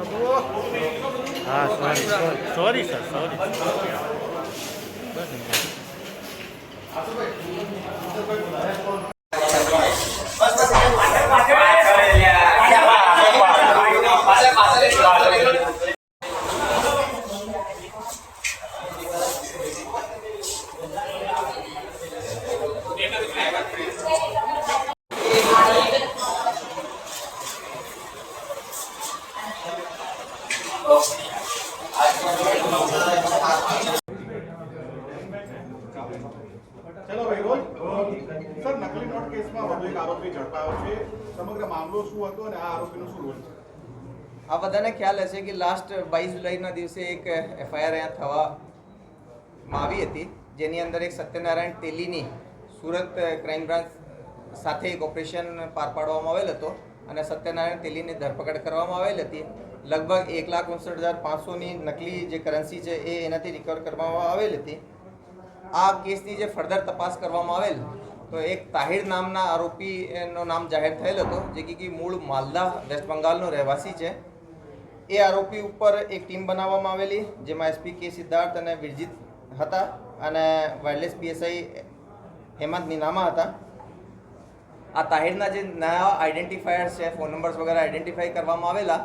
हाँ sorry sir sorry चलो भाई रोल सर नकली नोट केसમાં વધુ એક આરોપી ઝડપાયો છે સમગ્ર મામલો શું હતો અને આ આરોપીનો શું રોલ છે આ બધાને ખ્યાલ હશે કે લાસ્ટ 22 જુલાઈના દિવસે એક એફઆઈઆર અહીંયા થવામાં આવી હતી જેની અંદર એક સત્યનારાયણ તેલીની સુરત ક્રાઇમ બ્રાન્ચ સાથે એક ઓપરેશન પાર પાડવામાં આવેલ હતો અને સત્યનારાયણ તેલીની ધરપકડ કરવામાં આવેલ હતી લગભગ 1,59,500ની નકલી જે કરન્સી છે એ એનાથી રિકવર કરવામાં આવેલ હતી આ કેસની જે ફર્ધર તપાસ કરવામાં આવેલ તો એક તાહિર નામના આરોપીનો નામ જાહેર થયેલ હતો જે કે મૂળ માલદા વેસ્ટ બંગાળનો રહેવાસી છે એ આરોપી ઉપર એક ટીમ બનાવવામાં આવેલી જેમાં એસપી કે સિદ્ધાર્થ અને વિરજીત હતા અને વાયરલેસ પીએસઆઈ હેમંત નીનામા હતા આ તાહિરના જે નયા આઈડેન્ટિફાયર્સ છે ફોન નંબર્સ વગેરે આઈડેન્ટિફાઈ કરવામાં આવેલા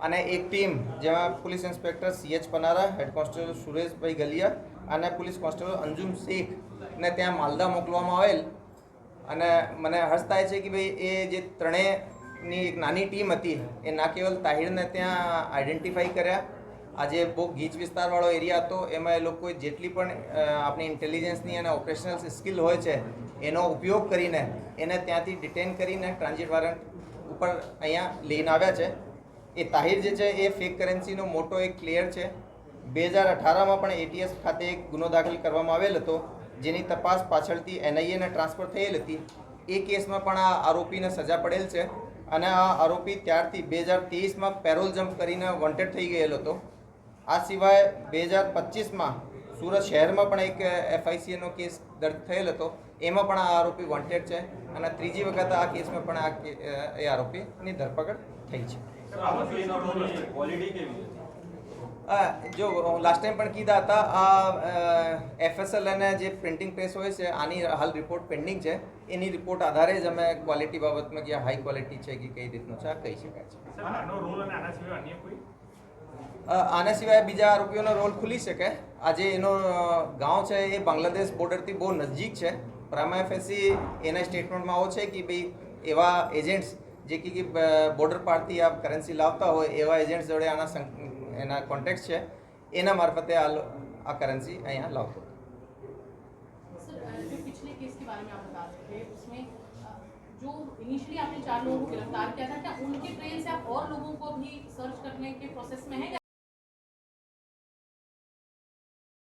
અને એક ટીમ જેમાં police inspector CH Panara head constable Sureshbhai Galiya અને પોલીસ કોન્સ્ટેબલ અંજુમ શેખને ત્યાં માલદા મોકલવામાં આવેલ અને મને હર્ષ થાય છે કે ભાઈ એ જે ત્રણેયની એક નાની ટીમ હતી એ ના કેવલ તાહિરને ત્યાં આઈડેન્ટિફાઈ કર્યા આજે બહુ ગીચ વિસ્તારવાળો એરિયા હતો એમાં એ લોકોએ જેટલી પણ આપણી ઇન્ટેલિજન્સની અને ઓપરેશનલ સ્કિલ હોય છે એનો ઉપયોગ કરીને એને ત્યાંથી ડિટેન કરીને ટ્રાન્ઝિટ વોરંટ ઉપર અહીંયા લઈને આવ્યા છે એ તાહિર જે છે એ ફેક કરન્સીનો મોટો એક પ્લેયર છે 2018માં પણ ATS ખાતે એક ગુનો દાખલ કરવામાં આવેલ હતો જેની તપાસ પાછળથી NIAને ટ્રાન્સફર થયેલ હતી એ કેસમાં પણ આ આરોપીને સજા પડેલ છે અને આ આરોપી ત્યારથી 2023માં પેરોલ જમ્પ કરીને વોન્ટેડ થઈ ગયેલો હતો આ સિવાય 2025માં સુરત શહેરમાં પણ એક FICનો કેસ દર્જ થયેલ હતો એમાં પણ આ આરોપી વોન્ટેડ છે અને ત્રીજી વખત આ કેસમાં પણ એ આરોપીની ધરપકડ થઈ છે જો લાસ્ટ ટાઈમ પણ કીધા હતા આ FSL અને જે પ્રિન્ટિંગ પ્રેસ હોય છે આની હાલ રિપોર્ટ પેન્ડિંગ છે એની રિપોર્ટ આધારે જ અમે ક્વોલિટી બાબતમાં કે હાઈ ક્વોલિટી છે કે કઈ રીતનું છે આ કહી શકાય છે આના સિવાય બીજા આરોપીઓનો રોલ ખુલી શકે આજે એનો ગાંવ છે એ બાંગ્લાદેશ બોર્ડરથી બહુ નજીક છે પ્રાઇમા ફેસી એના સ્ટેટમેન્ટમાં આવો છે કે ભાઈ એવા એજન્ટ્સ જે કે બોર્ડર પારથી આ કરન્સી લાવતા હોય એવા એજન્ટ્સ જોડે એના કોન્ટેક્ટ છે એના મારફતે આ કરન્સી અહીંયા લાવતો जो पिछले केस के बारे में आप बता रहे थे उसमें जो इनिशियली आपने 4 लोगों को गिरफ्तार किया था क्या उनके ट्रेल से आप और लोगों को भी सर्च करने के प्रोसेस में है